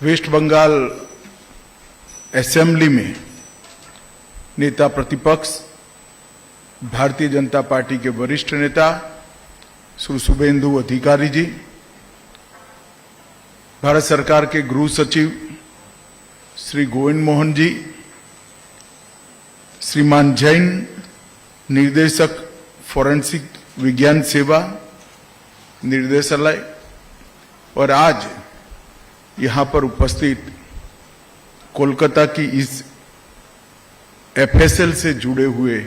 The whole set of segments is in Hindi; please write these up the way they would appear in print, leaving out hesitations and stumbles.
वेस्ट बंगाल असेंबली में नेता प्रतिपक्ष भारतीय जनता पार्टी के वरिष्ठ नेता श्री शुभेंदु अधिकारी जी, भारत सरकार के गृह सचिव श्री गोविंद मोहन जी, श्रीमान जैन निर्देशक फॉरेंसिक विज्ञान सेवा निर्देशालय और आज यहां पर उपस्थित कोलकाता की इस एफएसएल से जुड़े हुए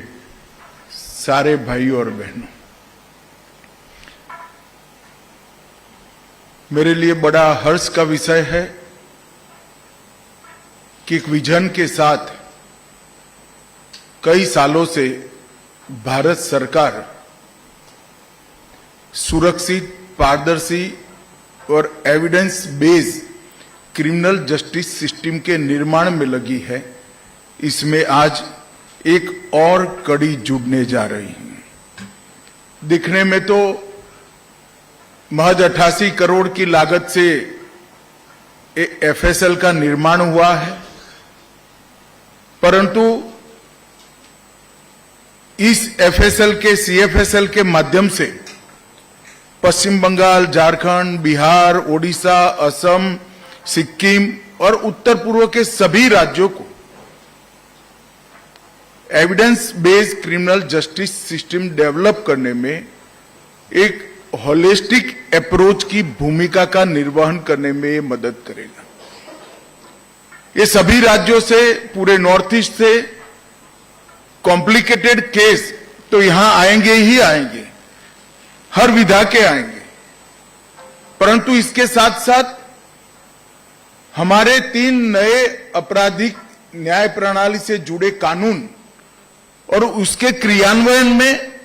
सारे भाई और बहनों, मेरे लिए बड़ा हर्ष का विषय है कि एक विजन के साथ कई सालों से भारत सरकार सुरक्षित, पारदर्शी और evidence based criminal justice system के निर्माण में लगी है। इसमें आज एक और कड़ी जुड़ने जा रही है। दिखने में तो महज 88 करोड़ की लागत से एफएसएल का निर्माण हुआ है, परंतु इस एफएसएल के सीएफएसएल के माध्यम से पश्चिम बंगाल, झारखंड, बिहार, ओडिशा, असम, सिक्किम और उत्तर पूर्व के सभी राज्यों को evidence based criminal justice system develop करने में एक होलिस्टिक अप्रोच की भूमिका का निर्वहन करने में मदद करेगा। ये सभी राज्यों से, पूरे नॉर्थ ईस्ट से कॉम्प्लिकेटेड केस तो यहां आएंगे ही आएंगे, हर विधा के आएंगे, परंतु इसके साथ साथ हमारे 3 नए आपराधिक न्याय प्रणाली से जुड़े कानून और उसके क्रियान्वयन में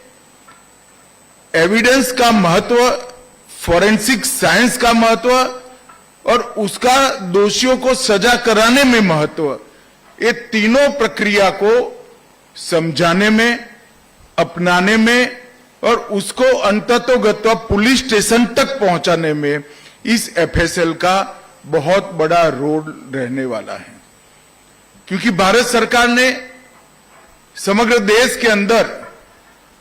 एविडेंस का महत्व, फॉरेंसिक साइंस का महत्व और उसका दोषियों को सजा कराने में महत्व, ये तीनों प्रक्रिया को समझाने में, अपनाने में और उसको अंततोगत्वा पुलिस स्टेशन तक पहुंचाने में इस एफएसएल का बहुत बड़ा रोल रहने वाला है। क्योंकि भारत सरकार ने समग्र देश के अंदर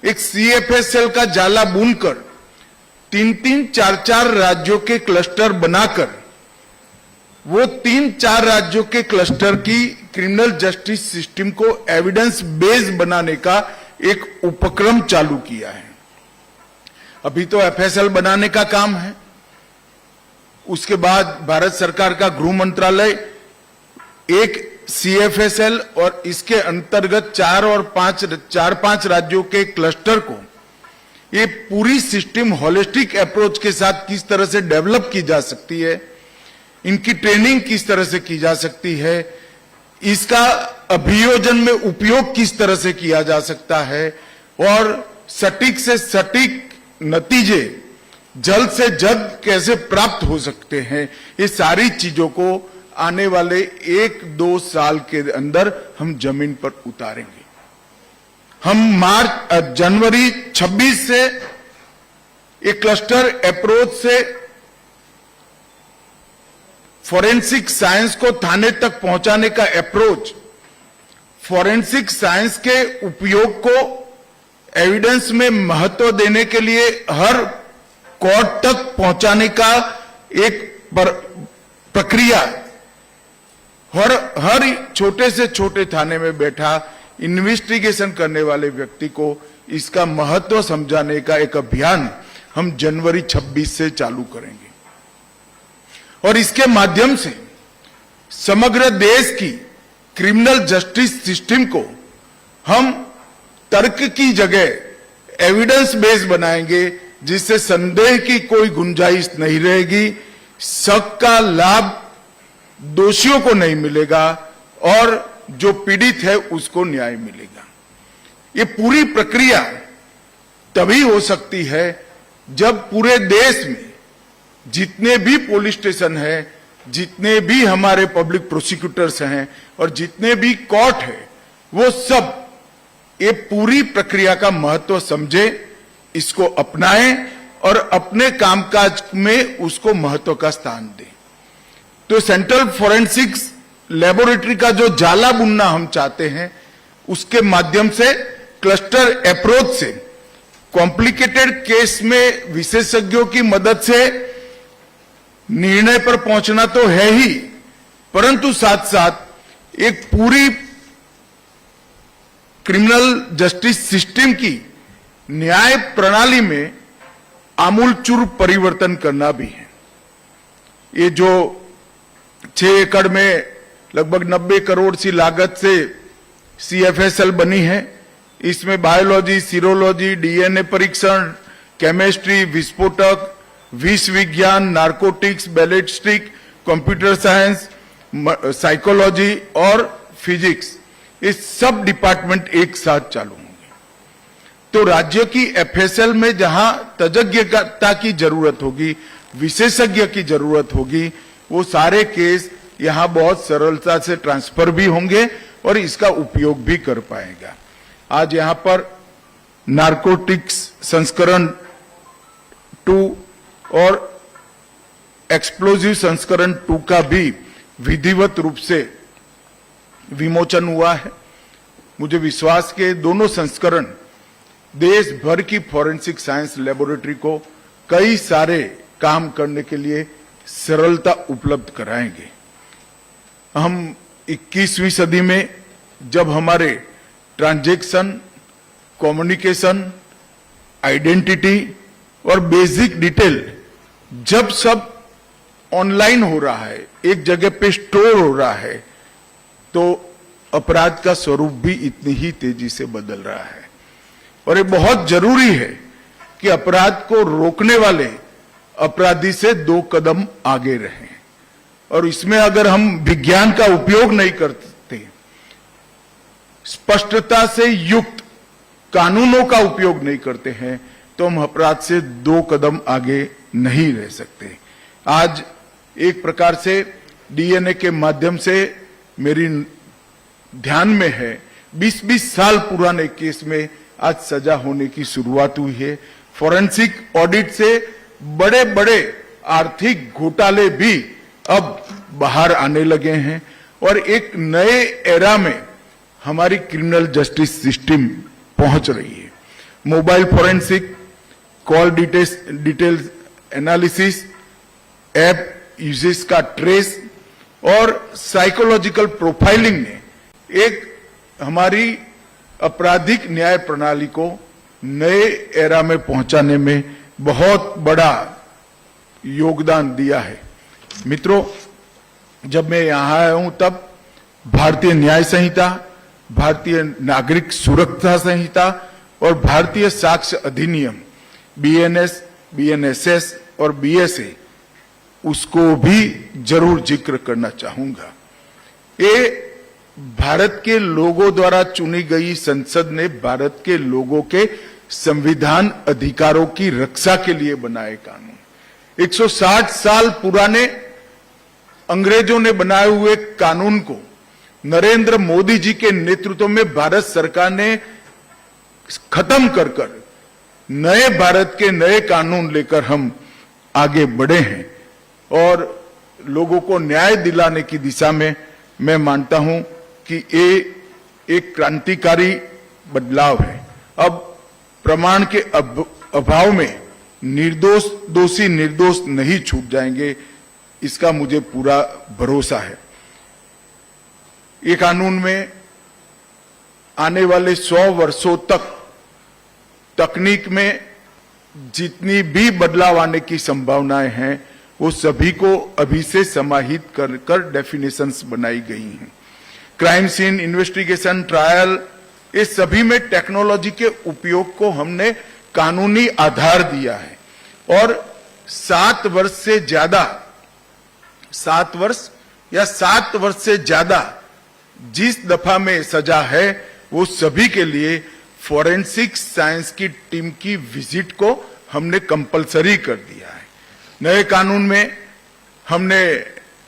एक सीएफएसएल का जाला बुनकर 3-3, 4-4 राज्यों के क्लस्टर बनाकर वो 3-4 राज्यों के क्लस्टर की क्रिमिनल जस्टिस सिस्टम को एविडेंस बेस्ड बनाने का एक उपक्रम चालू किया है। अभी तो एफएसएल बनाने का काम है, उसके बाद भारत सरकार का गृह मंत्रालय एक सीएफएसएल और इसके अंतर्गत 4-5 राज्यों के क्लस्टर को ये पूरी सिस्टम होलिस्टिक अप्रोच के साथ किस तरह से डेवलप की जा सकती है, इनकी ट्रेनिंग किस तरह से की जा सकती है, इसका अभियोजन में उपयोग किस तरह से किया जा सकता है और सटीक से सटीक नतीजे जल्द से जल्द कैसे प्राप्त हो सकते हैं, ये सारी चीजों को आने वाले 1-2 साल के अंदर हम जमीन पर उतारेंगे। हम जनवरी 26 से एक क्लस्टर अप्रोच से फॉरेंसिक साइंस को थाने तक पहुंचाने का अप्रोच, फॉरेंसिक साइंस के उपयोग को एविडेंस में महत्व देने के लिए हर कोर्ट तक पहुंचाने का एक प्रक्रिया, हर छोटे से छोटे थाने में बैठा इन्वेस्टिगेशन करने वाले व्यक्ति को इसका महत्व समझाने का एक अभियान हम जनवरी 26 से चालू करेंगे और इसके माध्यम से समग्र देश की क्रिमिनल जस्टिस सिस्टम को हम तर्क की जगह एविडेंस बेस्ड बनाएंगे, जिससे संदेह की कोई गुंजाइश नहीं रहेगी, शक का लाभ दोषियों को नहीं मिलेगा और जो पीड़ित है उसको न्याय मिलेगा। ये पूरी प्रक्रिया तभी हो सकती है जब पूरे देश में जितने भी पुलिस स्टेशन है, जितने भी हमारे पब्लिक प्रोसिक्यूटर्स हैं और जितने भी कोर्ट है, वो सब ये पूरी प्रक्रिया का महत्व समझे, इसको अपनाएं और अपने कामकाज में उसको महत्व का स्थान दें। तो सेंट्रल फॉरेंसिक्स लेबोरेटरी का जो जाला बुनना हम चाहते हैं, उसके माध्यम से क्लस्टर अप्रोच से कॉम्प्लिकेटेड केस में विशेषज्ञों की मदद से निर्णय पर पहुंचना तो है ही, परंतु साथ साथ एक पूरी क्रिमिनल जस्टिस सिस्टम की न्याय प्रणाली में आमूलचूल परिवर्तन करना भी है। ये जो 6 एकड़ में लगभग 90 करोड़ सी लागत से CFSL बनी है, इसमें बायोलॉजी, सीरोलॉजी, DNA परीक्षण, केमिस्ट्री, विस्फोटक, विष विज्ञान, narcotics, ballistic, computer science, psychology और फिजिक्स, ये सब डिपार्टमेंट एक साथ चालू होंगे। तो राज्य की FSL में जहां तज्ञता की जरूरत होगी, विशेषज्ञ की जरूरत होगी, वो सारे केस यहां बहुत सरलता से ट्रांसफर भी होंगे और इसका उपयोग भी कर पाएगा। आज यहां पर नारकोटिक्स संस्करण 2 और एक्सप्लोजिव संस्करण 2 का भी विधिवत रूप से विमोचन हुआ है। मुझे विश्वास के दोनों संस्करण देश भर की फॉरेंसिक साइंस लेबोरेटरी को कई सारे काम करने के लिए सरलता उपलब्ध कराएंगे। हम 21वीं सदी में जब हमारे ट्रांजैक्शन, कम्युनिकेशन, आइडेंटिटी और बेसिक डिटेल जब सब ऑनलाइन हो रहा है, एक जगह पे स्टोर हो रहा है, तो अपराध का स्वरूप भी इतनी ही तेजी से बदल रहा है। और ये बहुत जरूरी है कि अपराध को रोकने वाले अपराधी से 2 कदम आगे रहें। और इसमें अगर हम विज्ञान का उपयोग नहीं करते, स्पष्टता से युक्त कानूनों का उपयोग नहीं करते हैं, तो हम अपराध से 2 कदम आगे नहीं रह सकते। आज एक प्रकार से DNA के माध्यम से मेरी ध्यान में है 20-20 साल पुराने केस में आज सजा होने की शुरुआत हुई है। फॉरेंसिक ऑडिट से बड़े बड़े आर्थिक घोटाले भी अब बाहर आने लगे हैं और एक नए एरा में हमारी क्रिमिनल जस्टिस सिस्टम पहुंच रही है। Mobile forensic, call details analysis, app uses का ट्रेस और साइकोलॉजिकल प्रोफाइलिंग ने एक हमारी आपराधिक न्याय प्रणाली को नए एरा में पहुंचाने में बहुत बड़ा योगदान दिया है। मित्रों, जब मैं यहां आया हूं तब भारतीय न्याय संहिता, भारतीय नागरिक सुरक्षा संहिता और भारतीय साक्ष्य अधिनियम BNS, BNSS और BSA उसको भी जरूर जिक्र करना चाहूंगा। ये भारत के लोगों द्वारा चुनी गई संसद ने भारत के लोगों के संविधान अधिकारों की रक्षा के लिए बनाए कानून। 160 साल पुराने अंग्रेजों ने बनाए हुए कानून को नरेंद्र मोदी जी के नेतृत्व में भारत सरकार ने खत्म कर नए भारत के नए कानून लेकर हम आगे बढ़े हैं और लोगों को न्याय दिलाने की दिशा में मैं मानता हूं कि ये एक क्रांतिकारी बदलाव है। अब प्रमाण के अभाव में दोषी निर्दोष नहीं छूट जाएंगे, इसका मुझे पूरा भरोसा है। ये कानून में आने वाले 100 वर्षों तक तकनीक में जितनी भी बदलाव आने की संभावनाएं हैं, वो सभी को अभी से समाहित कर डेफिनेशंस बनाई गई हैं। क्राइम सीन इन्वेस्टिगेशन, ट्रायल, इस सभी में टेक्नोलॉजी के उपयोग को हमने कानूनी आधार दिया है और 7 वर्ष से ज्यादा 7 वर्ष या 7 वर्ष से ज्यादा जिस दफा में सजा है वो सभी के लिए फॉरेंसिक साइंस की टीम की विजिट को हमने कंपलसरी कर दिया है। नए कानून में हमने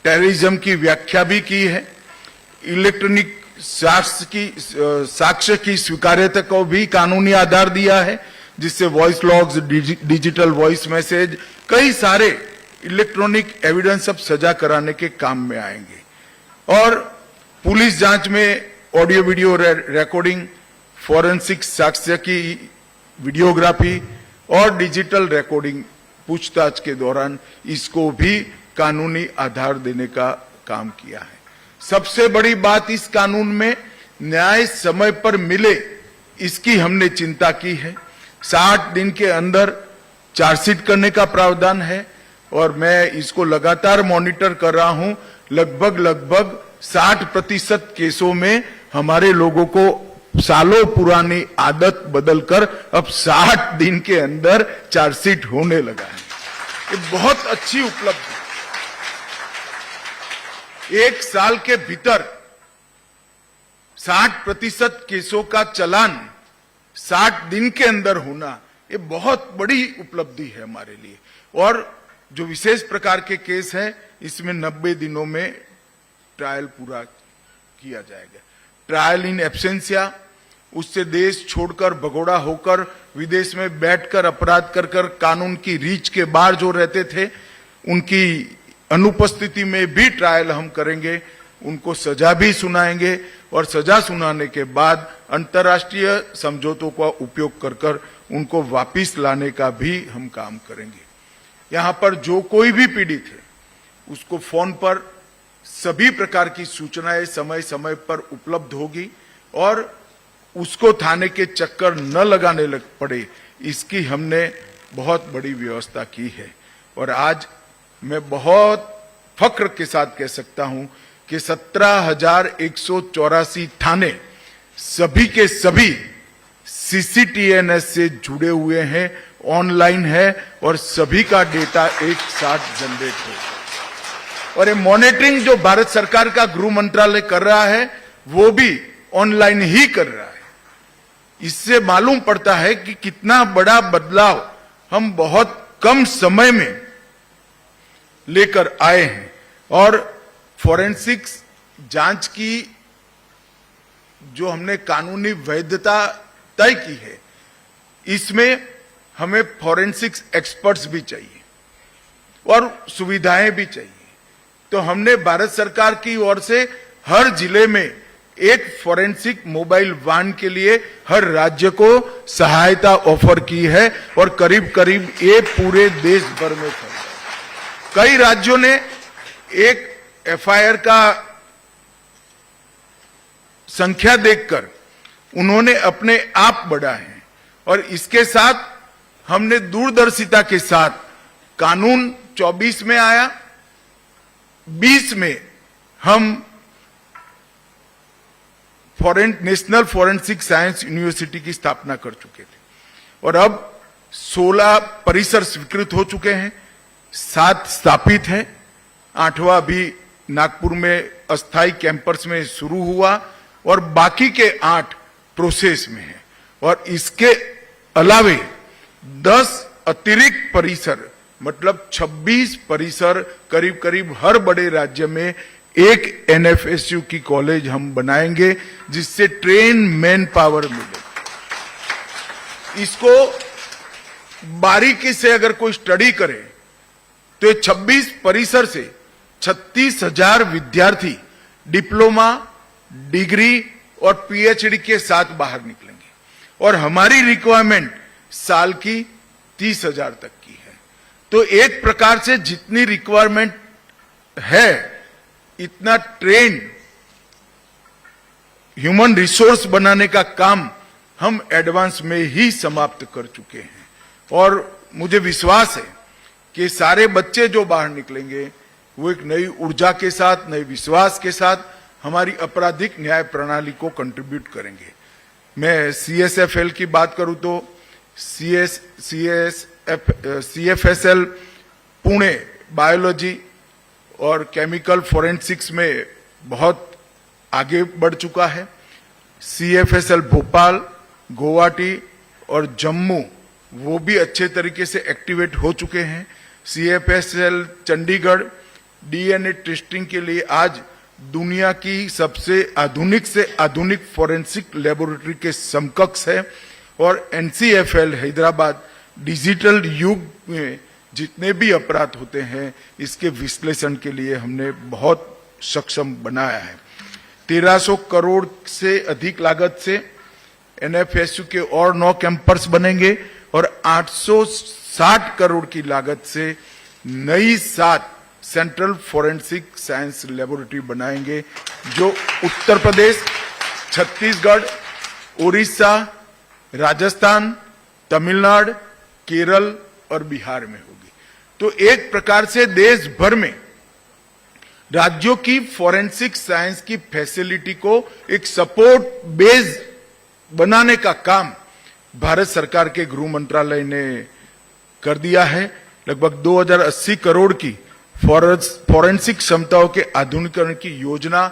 टेररिज्म की व्याख्या भी की है। इलेक्ट्रॉनिक साक्ष्य की स्वीकार्यता को भी कानूनी आधार दिया है, जिससे voice logs, digital voice message, कई सारे इलेक्ट्रॉनिक एविडेंस अब सजा कराने के काम में आएंगे। और पुलिस जांच में ऑडियो वीडियो रिकॉर्डिंग, फॉरेंसिक साक्ष्य की वीडियोग्राफी और डिजिटल रिकॉर्डिंग पूछताछ के दौरान इसको भी कानूनी आधार देने का काम किया है। सबसे बड़ी बात इस कानून में न्याय समय पर मिले, इसकी हमने चिंता की है। 60 दिन के अंदर चार्जशीट करने का प्रावधान है और मैं इसको लगातार मॉनिटर कर रहा हूं। लगभग 60% केसों में हमारे लोगों को सालों पुरानी आदत बदलकर अब 60 दिन के अंदर चार्जशीट होने लगा है। ये बहुत अच्छी उपलब्धि। एक साल के भीतर 60% केसों का चालान 60 दिन के अंदर होना, ये बहुत बड़ी उपलब्धि है हमारे लिए। और जो विशेष प्रकार के केस हैं, इसमें 90 दिनों में ट्रायल पूरा किया जाएगा। ट्रायल इन एब्सेंसिया, उससे देश छोड़कर भगोड़ा होकर विदेश में बैठकर अपराध कर कानून की रीच के बाहर जो रहते थे, उनकी अनुपस्थिति में भी ट्रायल हम करेंगे, उनको सजा भी सुनाएंगे और सजा सुनाने के बाद अंतर्राष्ट्रीय समझौतों का उपयोग कर उनको वापस लाने का भी हम काम करेंगे। यहां पर जो कोई भी पीड़ित है, उसको फोन पर सभी प्रकार की सूचनाएं समय समय पर उपलब्ध होगी और उसको थाने के चक्कर न लगाने लग पड़े, इसकी हमने बहुत बड़ी व्यवस्था की है। और आज मैं बहुत फख्र के साथ कह सकता हूं कि 17,184 थाने सभी के सभी CCTNS से जुड़े हुए हैं, ऑनलाइन है और सभी का डेटा एक साथ जनरेट हो। और ये मॉनिटरिंग जो भारत सरकार का गृह मंत्रालय कर रहा है, वो भी ऑनलाइन ही कर रहा है। इससे मालूम पड़ता है कि कितना बड़ा बदलाव हम बहुत कम समय में लेकर आए हैं। और फॉरेंसिक्स जांच की जो हमने कानूनी वैधता तय की है, इसमें हमें फॉरेंसिक्स एक्सपर्ट्स भी चाहिए और सुविधाएं भी चाहिए। तो हमने भारत सरकार की ओर से हर जिले में एक फॉरेंसिक मोबाइल वाहन के लिए हर राज्य को सहायता ऑफर की है और करीब करीब ये पूरे देश भर में चल रहा है। कई राज्यों ने एक FIR का संख्या देखकर उन्होंने अपने आप बढ़ाए हैं और इसके साथ हमने दूरदर्शिता के साथ कानून 24 में आया, 20 में हम नेशनल फॉरेंसिक साइंस यूनिवर्सिटी की स्थापना कर चुके थे और अब 16 परिसर स्वीकृत हो चुके हैं, 7 स्थापित हैं, 8वां भी नागपुर में अस्थायी कैंपस में शुरू हुआ और बाकी के 8 प्रोसेस में हैं। और इसके अलावे 10 अतिरिक्त परिसर, मतलब 26 परिसर करीब करीब हर बड़े राज्य में एक NFSU की कॉलेज हम बनाएंगे, जिससे ट्रेन मैन पावर मिले। इसको बारीकी से अगर कोई स्टडी करे तो 26 परिसर से 36,000 विद्यार्थी डिप्लोमा, डिग्री और PhD के साथ बाहर निकलेंगे और हमारी रिक्वायरमेंट साल की 30,000 तक की है। तो एक प्रकार से जितनी रिक्वायरमेंट है, इतना ट्रेन ह्यूमन रिसोर्स बनाने का काम हम एडवांस में ही समाप्त कर चुके हैं। और मुझे विश्वास है कि सारे बच्चे जो बाहर निकलेंगे वो एक नई ऊर्जा के साथ, नए विश्वास के साथ हमारी आपराधिक न्याय प्रणाली को कंट्रीब्यूट करेंगे। मैं CSFL की बात करूं तो CFSL पुणे बायोलॉजी और केमिकल फोरेंसिक्स में बहुत आगे बढ़ चुका है। CFSL भोपाल, गुवाहाटी और जम्मू वो भी अच्छे तरीके से एक्टिवेट हो चुके हैं। CFSL चंडीगढ़ DNA टेस्टिंग के लिए आज दुनिया की सबसे आधुनिक से आधुनिक फोरेंसिक लेबोरेटरी के समकक्ष है और NCFL हैदराबाद डिजिटल युग में जितने भी अपराध होते हैं इसके विश्लेषण के लिए हमने बहुत सक्षम बनाया है। 1300 करोड़ से अधिक लागत से एनएफएसयू के और 9 कैंपस बनेंगे और 860 करोड़ की लागत से नई 7 सेंट्रल फोरेंसिक साइंस लेबोरेटरी बनाएंगे, जो उत्तर प्रदेश, छत्तीसगढ़, उड़ीसा, राजस्थान, तमिलनाडु, केरल और बिहार में होगी। तो एक प्रकार से देश भर में राज्यों की फोरेंसिक साइंस की फैसिलिटी को एक सपोर्ट बेस बनाने का काम भारत सरकार के गृह मंत्रालय ने कर दिया है। लगभग 2080 करोड़ की फोरेंसिक क्षमताओं के आधुनिकीकरण की योजना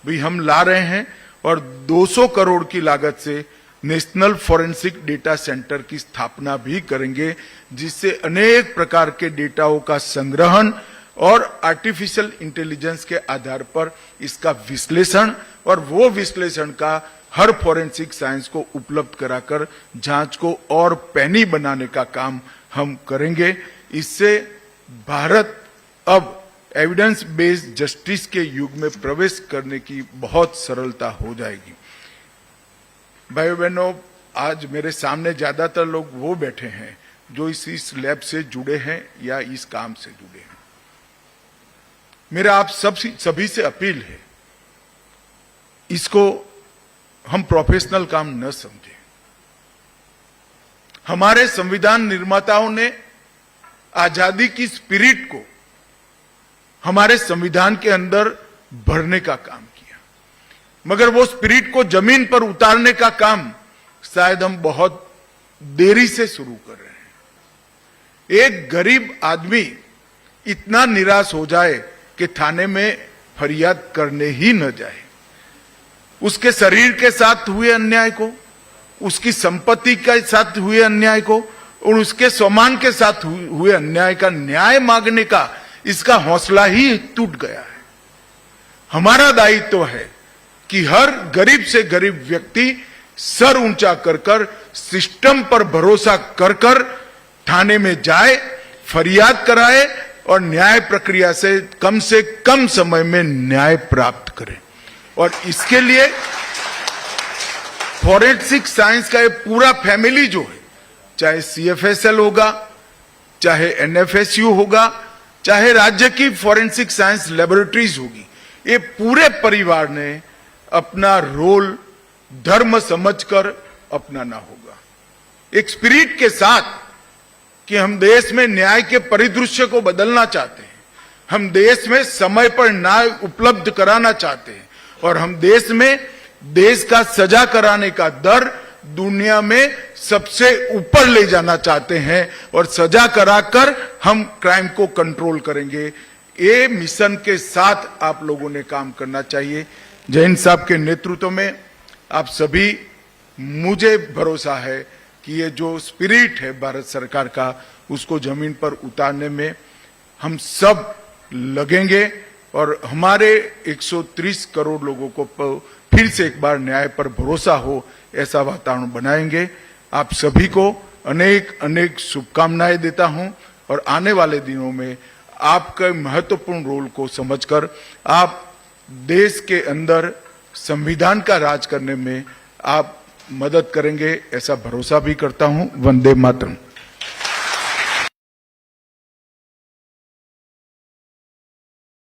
भी हम ला रहे हैं और 200 करोड़ की लागत से नेशनल फोरेंसिक डेटा सेंटर की स्थापना भी करेंगे, जिससे अनेक प्रकार के डेटाओं का संग्रहण और आर्टिफिशियल इंटेलिजेंस के आधार पर इसका विश्लेषण और वो विश्लेषण का हर फोरेंसिक साइंस को उपलब्ध कराकर जांच को और पैनी बनाने का काम हम करेंगे। इससे भारत अब एविडेंस बेस्ड जस्टिस के युग में प्रवेश करने की बहुत सरलता हो जाएगी। भाइयों बहनों, आज मेरे सामने ज्यादातर लोग वो बैठे हैं जो इस लैब से जुड़े हैं या इस काम से जुड़े हैं। मेरा आप सभी से अपील है, इसको हम प्रोफेशनल काम न समझें। हमारे संविधान निर्माताओं ने आजादी की स्पिरिट को हमारे संविधान के अंदर भरने का काम किया, मगर वो स्पिरिट को जमीन पर उतारने का काम शायद हम बहुत देरी से शुरू कर रहे हैं। एक गरीब आदमी इतना निराश हो जाए कि थाने में फरियाद करने ही न जाए। उसके शरीर के साथ हुए अन्याय को, उसकी संपत्ति के साथ हुए अन्याय को और उसके सम्मान के साथ हुए अन्याय का न्याय मांगने का इसका हौसला ही टूट गया है। हमारा दायित्व है कि हर गरीब से गरीब व्यक्ति सर ऊंचा कर कर सिस्टम पर भरोसा कर कर थाने में जाए, फरियाद कराए और न्याय प्रक्रिया से कम समय में न्याय प्राप्त करे। और इसके लिए फोरेंसिक साइंस का ये पूरा फैमिली जो है, चाहे सीएफएसएल होगा, चाहे एनएफएसयू होगा, चाहे राज्य की फोरेंसिक साइंस लेबोरेटरीज होगी, ये पूरे परिवार ने अपना रोल धर्म समझकर अपनाना होगा, एक स्पिरिट के साथ कि हम देश में न्याय के परिदृश्य को बदलना चाहते हैं, हम देश में समय पर न्याय उपलब्ध कराना चाहते हैं और हम देश में देश का सजा कराने का दर दुनिया में सबसे ऊपर ले जाना चाहते हैं और सजा कराकर हम क्राइम को कंट्रोल करेंगे। ये मिशन के साथ आप लोगों ने काम करना चाहिए। जैन साहब के नेतृत्व में आप सभी, मुझे भरोसा है कि ये जो स्पिरिट है भारत सरकार का, उसको जमीन पर उतारने में हम सब लगेंगे और हमारे 130 करोड़ लोगों को फिर से एक बार न्याय पर भरोसा हो, ऐसा वातावरण बनाएंगे। आप सभी को अनेक अनेक शुभकामनाएं देता हूं और आने वाले दिनों में आपके महत्वपूर्ण रोल को समझकर आप देश के अंदर संविधान का राज करने में आप मदद करेंगे, ऐसा भरोसा भी करता हूं। वंदे मातरम।